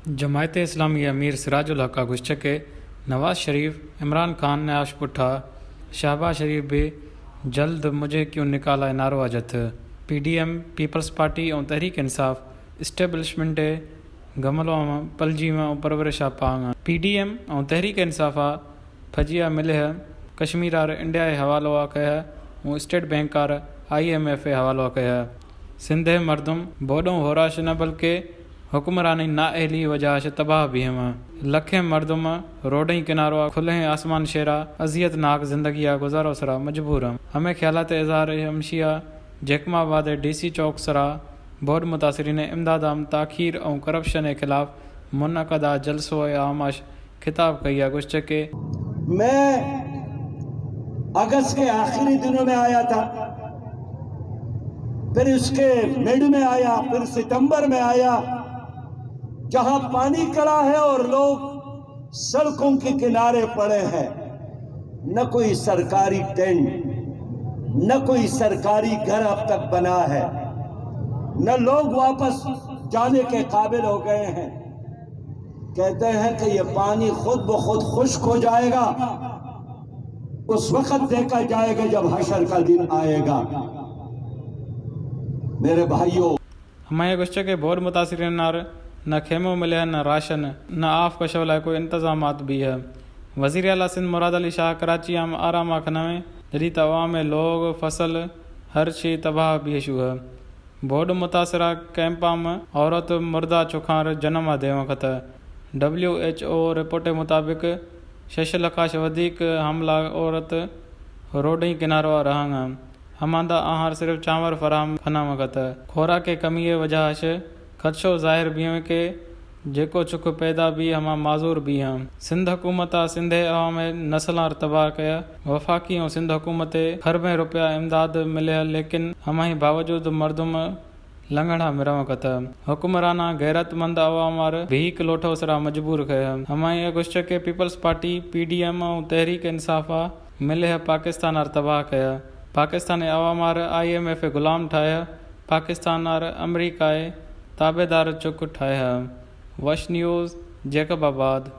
जमायत इस्लामी अमीर सिराजुल हक गुश्चके नवाज शरीफ, इमरान खान ने आशपुठा, शहबाज शरीफ भी जल्द मुझे क्यों निकाला है नारो अजथ। PDM पीपल्स पार्टी और तहरीक इंसाफ इस्टेब्लिशमेंट गमलो पलजी में परवरिश पांग। PDM और तहरीक इंसाफा फजिया मिले है कश्मीर आर इंडिया हवालो कह और स्टेट बैंक आर IMF हवालो कह। सिंधे मर्दुम बोडो होराश न बल्कि हुक्मरानी नाअहली वजह से तबाह भी हम। लखें मर्दुम रोड किनारो खुले आसमान शेरा अजियतनाक जिंदगी गुजारो सरा मजबूर हमें ख्यालात इजहार हमशिया जैकमाबाद DC चौक सरा बोर्ड मुतासरीन इमदाद ताखीर और करप्शन के खिलाफ मुनक़दा जलसो आमाश खिताब कई गुश्चके। मैं अगस्त के आखिरी दिनों में आया था, फिर उसके मिड में आया, फिर सितंबर में आया, जहां पानी खड़ा है और लोग सड़कों के किनारे पड़े हैं। न कोई सरकारी टेंट, न कोई सरकारी घर अब तक बना है, न लोग वापस जाने के काबिल हो गए हैं। कहते हैं कि यह पानी खुद ब खुद खुश्क हो जाएगा, उस वक्त देखा जाएगा जब हशर का दिन आएगा। मेरे भाइयों, हमारे गुस्से के बहुत मुतासरीन नार न खेमो मिले न राशन न आफ कशवला कोई इंतजाम भी है। वज़ीर आला सिंध मुराद अली शाह कराची आम आराम आखना में जड़ी तवा में लोग फसल हर शे तबाह भी शू है। बोर्ड मुतासरा कैंपा में औरत मुर्दा चुखार जन्म दे वक़्त WHO रिपोर्ट मुताबिक 6 लखाश वधिक हमला औरत रोड किनारो रहांगा। हमादा आहार सिर्फ चांवर फराहम खना वक़्त खोराक के कमी वजह से खदशो ज़ाहिर भी है कि जेको चुख पैदा भी हमा माजूर भी हैं। सिंध हुकूमत सिंधे अवाम नस्लार तबाह कया। वफाकी और सिंध हुकूमत खरबें रुपया इमदाद मिले, लेकिन हमारी बावजूद मर्दुम लंगड़ा मिर वक़्त हुक्मराना गैरतमंद अवामार भीख लोठो सरा मजबूर कया। हमारी गुश्च के पीपल्स पार्टी PDM और तहरीक इंसाफा मिले पाकिस्तान आर तबाह कया। पाकिस्तान अवामार IMF गुलाम ठाया, पाकिस्तान आर अमरीका ताबेदार चुक ठाया। वश न्यूज़ जैकबाबाद।